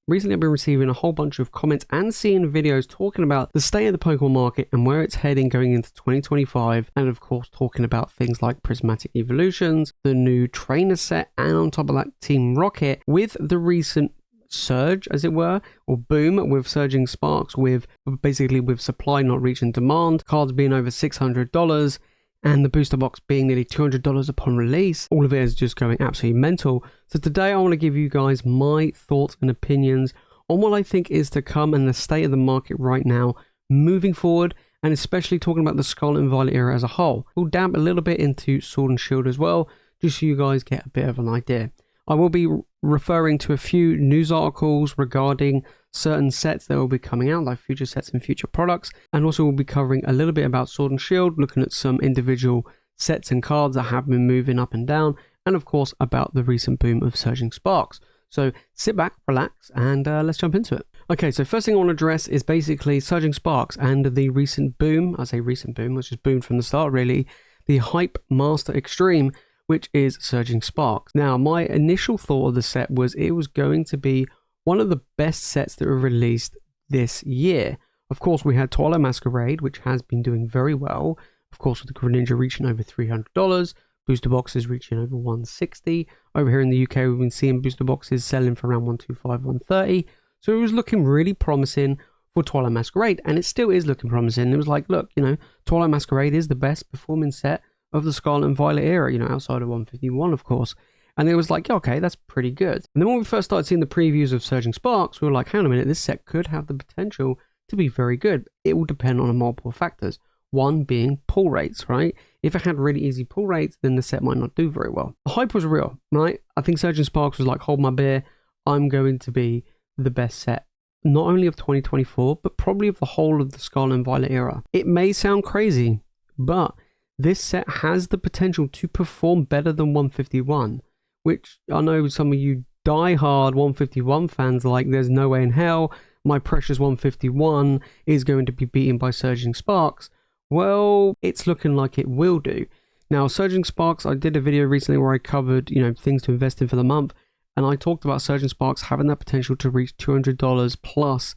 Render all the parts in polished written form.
recently I've been receiving a whole bunch of comments and seeing videos talking about the state of the Pokemon market and where it's heading going into 2025, and of course talking about things like Prismatic Evolutions, the new trainer set, and on top of that Team Rocket with the recent surge, as it were, or boom with surging sparks, with basically with supply not reaching demand, cards being over $600, and the booster box being nearly $200 upon release. All of it is just going absolutely mental. So today I want to give you guys my thoughts and opinions on what I think is to come and the state of the market right now moving forward, and especially talking about the Scarlet and Violet era as a whole. We'll dab a little bit into Sword and Shield as well, just so you guys get a bit of an idea. I will be referring to a few news articles regarding certain sets that will be coming out, like future sets and future products, and also we'll be covering a little bit about Sword and Shield, looking at some individual sets and cards that have been moving up and down, and of course about the recent boom of Surging Sparks. So sit back, relax, and let's jump into it. Okay, so first thing I want to address is basically Surging Sparks and the recent boom. I say recent boom, which is boomed from the start really, the Hype Master Extreme, which is Surging Sparks. Now, my initial thought of the set was it was going to be one of the best sets that were released this year. Of course, we had Twilight Masquerade, which has been doing very well. Of course, with the Greninja reaching over $300, booster boxes reaching over $160. Over here in the UK, we've been seeing booster boxes selling for around $125, $130. So it was looking really promising for Twilight Masquerade, and it still is looking promising. It was like, look, you know, Twilight Masquerade is the best performing set of the Scarlet and Violet era, you know, outside of 151, of course. And it was like, yeah, okay, that's pretty good. And then when we first started seeing the previews of Surging Sparks, we were like, hang on a minute, this set could have the potential to be very good. It will depend on multiple factors. One being pull rates, right? If it had really easy pull rates, then the set might not do very well. The hype was real, right? I think Surging Sparks was like, hold my beer, I'm going to be the best set, not only of 2024, but probably of the whole of the Scarlet and Violet era. It may sound crazy, but this set has the potential to perform better than 151, which I know some of you die-hard 151 fans are like, there's no way in hell my precious 151 is going to be beaten by Surging Sparks. Well, it's looking like it will do. Now, Surging Sparks, I did a video recently where I covered, you know, things to invest in for the month, and I talked about Surging Sparks having that potential to reach $200 plus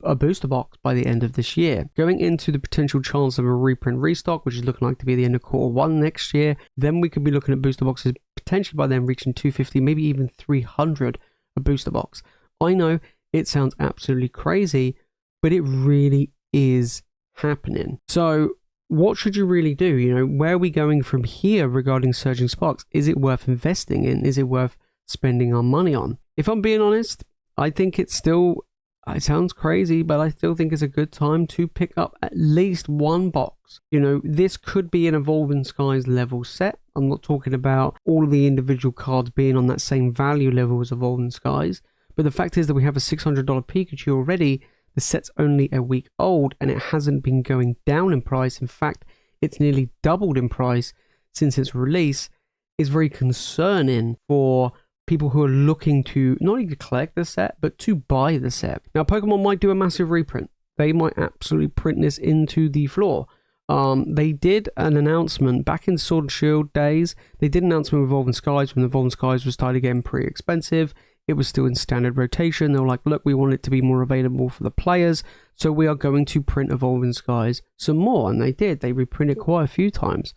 a booster box by the end of this year. Going into the potential chance of a reprint restock, which is looking like to be the end of Q1 next year, then we could be looking at booster boxes potentially by then reaching 250, maybe even 300 a booster box. I know it sounds absolutely crazy, but it really is happening. So what should you really do? You know, where are we going from here regarding Surging Sparks? Is it worth investing in? Is it worth spending our money on? If I'm being honest, I think it's still, it sounds crazy, but I still think it's a good time to pick up at least one box. You know, this could be an Evolving Skies level set. I'm not talking about all of the individual cards being on that same value level as Evolving Skies, but the fact is that we have a $600 Pikachu already. The set's only a week old and it hasn't been going down in price. In fact, it's nearly doubled in price since its release. Is very concerning for people who are looking to not only collect the set, but to buy the set. Now, Pokemon might do a massive reprint. They might absolutely print this into the floor. They did an announcement back in Sword and Shield days. They did an announcement with Evolving Skies when Evolving Skies was starting getting pretty expensive. It was still in standard rotation. They were like, look, we want it to be more available for the players, so we are going to print Evolving Skies some more. And they did. They reprinted quite a few times.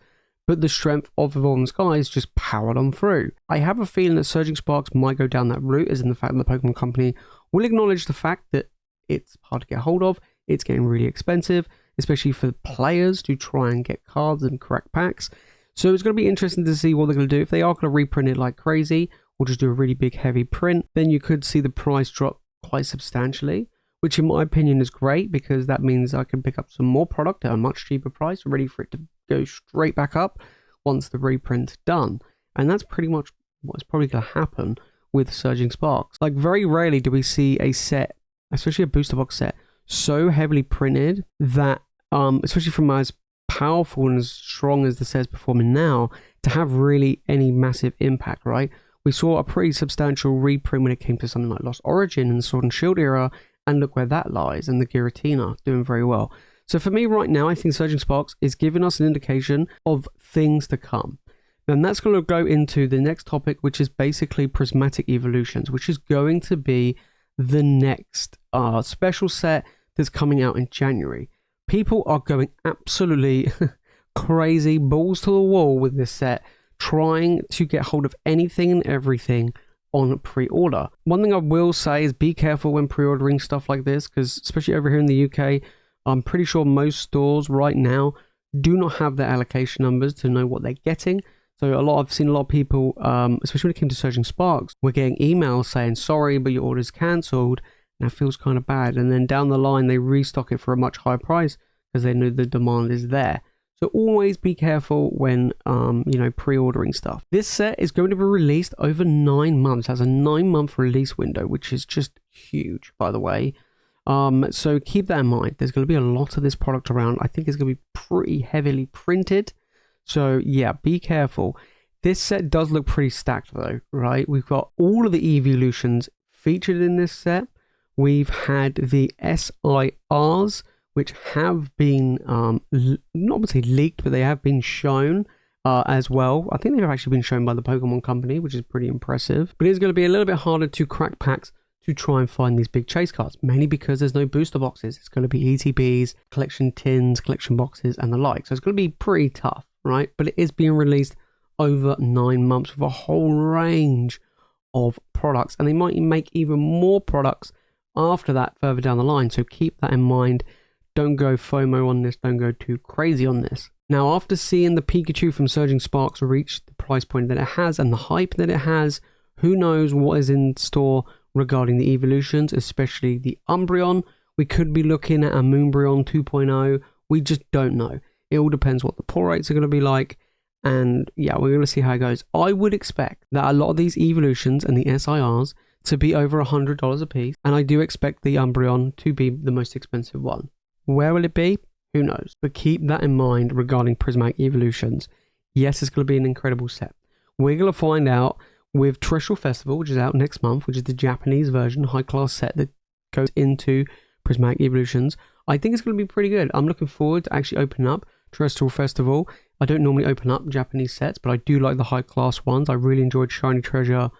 But the strength of Evolving Skies just powered on through. I have a feeling that Surging Sparks might go down that route, as in the fact that the Pokemon Company will acknowledge the fact that it's hard to get hold of, it's getting really expensive, especially for players to try and get cards and correct packs. So it's going to be interesting to see what they're going to do. If they are going to reprint it like crazy, or just do a really big heavy print, then you could see the price drop quite substantially, which in my opinion is great, because that means I can pick up some more product at a much cheaper price, ready for it to go straight back up once the reprint's done. And that's pretty much what's probably going to happen with Surging Sparks. Like, very rarely do we see a set, especially a booster box set, so heavily printed that, especially from as powerful and as strong as the set's performing now, to have really any massive impact, right? We saw a pretty substantial reprint when it came to something like Lost Origin and Sword and Shield era, and look where that lies, and the Giratina doing very well. So for me right now, I think Surging Sparks is giving us an indication of things to come. And that's going to go into the next topic, which is basically Prismatic Evolutions, which is going to be the next special set that's coming out in January. People are going absolutely crazy, balls to the wall with this set, trying to get hold of anything and everything on pre-order. One thing I will say is be careful when pre-ordering stuff like this, because especially over here in the UK, I'm pretty sure most stores right now do not have their allocation numbers to know what they're getting. So I've seen a lot of people, especially when it came to Surging Sparks, we're getting emails saying, sorry, but your order's cancelled. And that feels kind of bad. And then down the line, they restock it for a much higher price because they know the demand is there. So always be careful when, pre-ordering stuff. This set is going to be released over 9 months. It has a 9-month release window, which is just huge, by the way. So keep that in mind. There's going to be a lot of this product around. I think it's going to be pretty heavily printed. So yeah, be careful. This set does look pretty stacked though, right? We've got all of the evolutions featured in this set. We've had the SIRs, which have been, not to say leaked, but they have been shown as well. I think they've actually been shown by the Pokemon Company, which is pretty impressive. But it's going to be a little bit harder to crack packs to try and find these big chase cards, mainly because there's no booster boxes. It's going to be ETBs, collection tins, collection boxes, and the like. So it's going to be pretty tough, right? But it is being released over 9 months with a whole range of products, and they might make even more products after that further down the line. So keep that in mind. Don't go FOMO on this. Don't go too crazy on this. Now, after seeing the Pikachu from Surging Sparks reach the price point that it has and the hype that it has, who knows what is in store regarding the evolutions, especially the Umbreon. We could be looking at a Moonbreon 2.0. We just don't know. It all depends what the pull rates are going to be like. And yeah, we're going to see how it goes. I would expect that a lot of these evolutions and the SIRs to be over $100 a piece. And I do expect the Umbreon to be the most expensive one. Where will it be? Who knows? But keep that in mind regarding Prismatic Evolutions. Yes, it's going to be an incredible set. We're going to find out with Terrestrial Festival, which is out next month, which is the Japanese version, high-class set that goes into Prismatic Evolutions. I think it's going to be pretty good. I'm looking forward to actually opening up Terrestrial Festival. I don't normally open up Japanese sets, but I do like the high-class ones. I really enjoyed Shiny Treasure,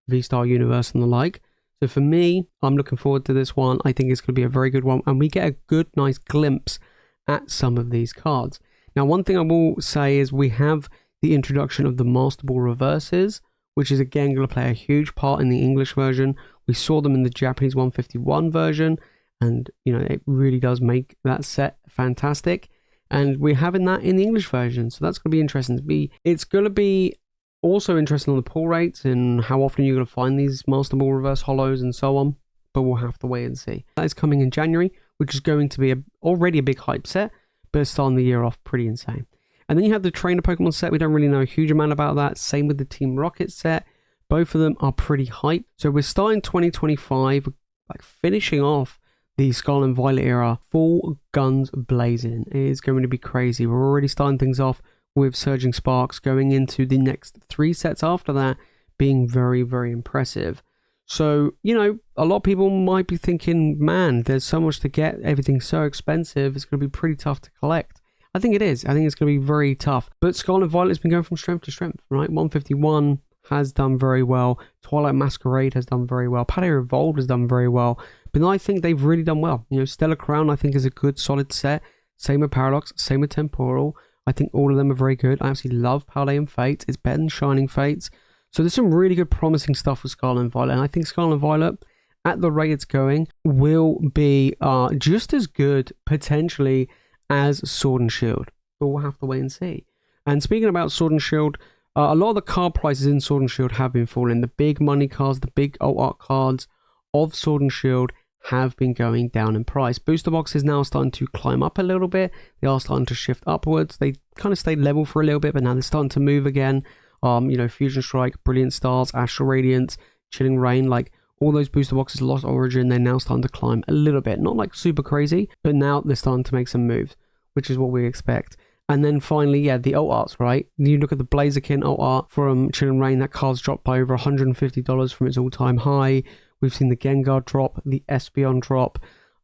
V-Star Universe, and the like. So for me, I'm looking forward to this one. I think it's going to be a very good one, and we get a good, nice glimpse at some of these cards. Now, one thing I will say is we have the introduction of the Master Ball reverses, which is again going to play a huge part in the English version. We saw them in the Japanese 151 version, and it really does make that set fantastic. And we're having that in the English version, so that's going to be interesting. It's going to be also interesting on the pull rates and how often you're going to find these Master Ball reverse hollows and so on, but we'll have to wait and see. That is coming in January, which is going to be already a big hype set, but it's starting the year off pretty insane. And then you have the Trainer Pokemon set. We don't really know a huge amount about that. Same with the Team Rocket set. Both of them are pretty hype. So we're starting 2025, like finishing off the Scarlet and Violet era, full guns blazing. It is going to be crazy. We're already starting things off with Surging Sparks, going into the next 3 sets after that being very, very impressive. So, a lot of people might be thinking, man, there's so much to get. Everything's so expensive. It's going to be pretty tough to collect. I think it is. I think it's going to be very tough. But Scarlet and Violet has been going from strength to strength, right? 151 has done very well. Twilight Masquerade has done very well. Paldea Evolved has done very well. But I think they've really done well. Stellar Crown, I think, is a good, solid set. Same with Paradox, same with Temporal. I think all of them are very good. I absolutely love Paldean Fates. It's better than Shining Fates. So there's some really good, promising stuff with Scarlet and Violet. And I think Scarlet and Violet, at the rate it's going, will be just as good, potentially, as Sword and Shield. But we'll have to wait and see. And speaking about Sword and Shield, a lot of the card prices in Sword and Shield have been falling. The big money cards, the big alt art cards of Sword and Shield have been going down in price. Booster boxes now starting to climb up a little bit. They are starting to shift upwards. They kind of stayed level for a little bit, but now they're starting to move again. Fusion Strike, Brilliant Stars, Astral Radiance, Chilling Reign, like all those booster boxes, Lost Origin, they're now starting to climb a little bit. Not like super crazy, but now they're starting to make some moves, which is what we expect. And then finally, the alt arts, right? You look at the Blaziken alt art from Chilling Reign, that card's dropped by over $150 from its all-time high. We've seen the Gengar drop, the Espeon drop.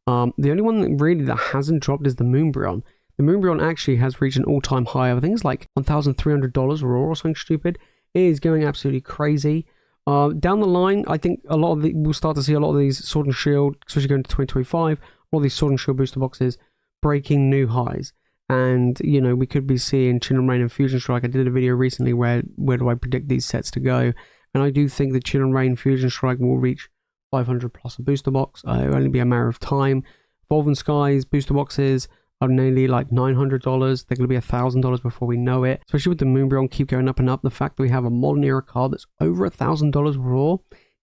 The only one that hasn't dropped is the Moonbreon. The Moonbreon actually has reached an all-time high. I think it's like $1,300 raw or something stupid. It is going absolutely crazy. Down the line, I think we'll start to see a lot of these Sword and Shield, especially going to 2025, all these Sword and Shield booster boxes breaking new highs. And, you know, we could be seeing Chin and Rain and Fusion Strike. I did a video recently where do I predict these sets to go. And I do think that Chin and Rain Fusion Strike will reach 500 plus a booster box. It'll only be a matter of time. Evolving Skies booster boxes are nearly like $900. They're going to be $1,000 before we know it. Especially with the Moonbreon keep going up and up. The fact that we have a modern era card that's over $1,000 raw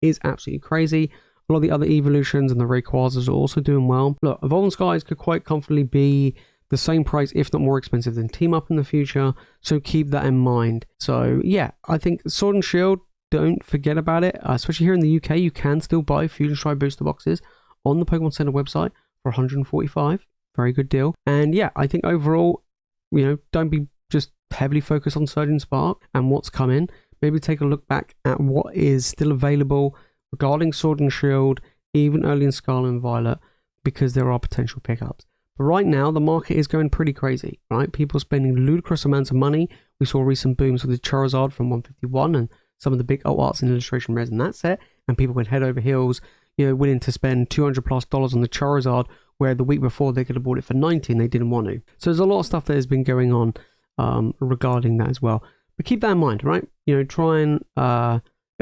is absolutely crazy. A lot of the other evolutions and the Rayquazas are also doing well. Look, Evolving Skies could quite comfortably be the same price, if not more expensive than Team Up in the future. So keep that in mind. So yeah, I think Sword and Shield, don't forget about it. Especially here in the UK, you can still buy Fusion Strike booster boxes on the Pokemon Center website for $145. Very good deal. And yeah, I think overall, you know, don't be just heavily focused on Surging Spark and what's coming. Maybe take a look back at what is still available regarding Sword and Shield, even early in Scarlet and Violet, because there are potential pickups. But right now, the market is going pretty crazy, right? People are spending ludicrous amounts of money. We saw recent booms with the Charizard from 151 and some of the big arts and illustration rares in that set, and people went head over heels, you know, willing to spend $200 plus on the Charizard, where the week before they could have bought it for $90 and they didn't want to. So there's a lot of stuff that has been going on regarding that as well. But keep that in mind, right? You know, try and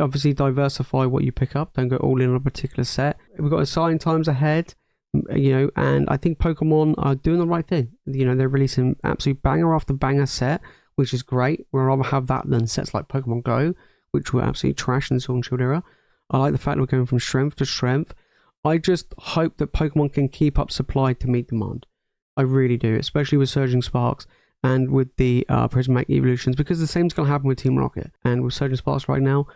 obviously diversify what you pick up. Don't go all in on a particular set. We've got exciting times ahead. You know, and I think Pokemon are doing the right thing. You know, they're releasing absolute banger after banger set, which is great. We'd rather have that than sets like Pokemon Go, which were absolutely trash in the Sword and Shield era. I like the fact that we're going from strength to strength. I just hope that Pokemon can keep up supply to meet demand. I really do, especially with Surging Sparks and with the Prismatic Evolutions, because the same's going to happen with Team Rocket. And with Surging Sparks right now,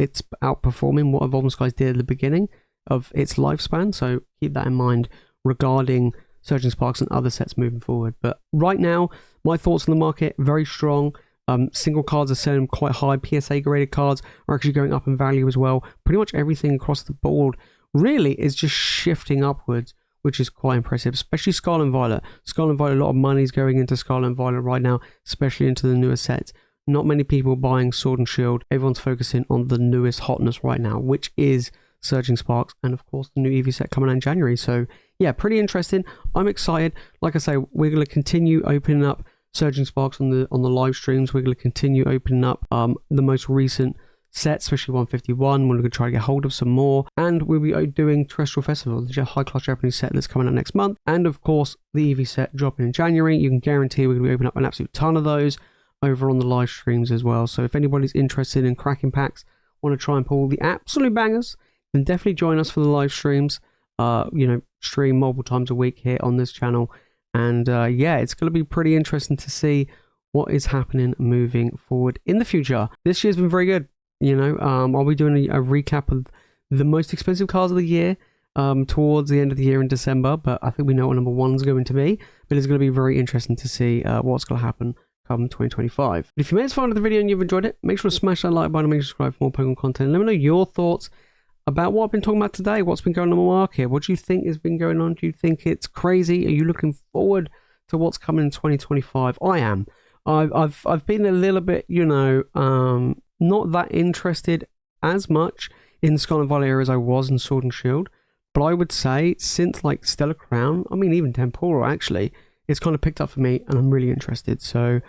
it's outperforming what Evolving Skies did at the beginning of its lifespan, so keep that in mind regarding Surging Sparks and other sets moving forward. But right now, my thoughts on the market, very strong. Single cards are selling quite high. PSA graded cards are actually going up in value as well. Pretty much everything across the board really is just shifting upwards, which is quite impressive, especially Scarlet and Violet. Scarlet and Violet, a lot of money is going into Scarlet and Violet right now, especially into the newer sets. Not many people buying Sword and Shield. Everyone's focusing on the newest hotness right now, which is Surging Sparks, and of course the new Eevee set coming out in January. So yeah, pretty interesting. I'm excited. Like I say, we're going to continue opening up Surging Sparks on the live streams. We're going to continue opening up the most recent sets, especially 151. We're going to try to get hold of some more, and we'll be doing Terrestrial Festival, the high class Japanese set that's coming out next month, and of course the Eevee set dropping in January. You can guarantee we're going to be opening up an absolute ton of those over on the live streams as well. So if anybody's interested in cracking packs, want to try and pull the absolute bangers, then definitely join us for the live streams. You know, stream multiple times a week here on this channel. And yeah, it's going to be pretty interesting to see what is happening moving forward in the future. This year's been very good. You know, I'll be doing a recap of the most expensive cards of the year towards the end of the year in December. But I think we know what number one's going to be. But it's going to be very interesting to see what's going to happen come 2025. If you made it far into the video and you've enjoyed it, make sure to smash that like button and make sure to subscribe for more Pokemon content. Let me know your thoughts about what I've been talking about today. What's been going on in the market? What do you think has been going on? Do you think it's crazy? Are you looking forward to what's coming in 2025? I am. I've been a little bit, you know, not that interested as much in Scarlet Violet era as I was in Sword and Shield. But I would say since like Stellar Crown, I mean even Temporal actually, it's kind of picked up for me and I'm really interested. So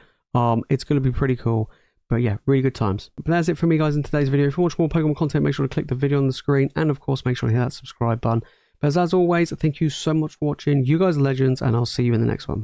it's going to be pretty cool. But yeah, really good times. But that's it for me, guys, in today's video. If you want more Pokemon content, make sure to click the video on the screen. And, of course, make sure to hit that subscribe button. But as always, thank you so much for watching. You guys are legends, and I'll see you in the next one.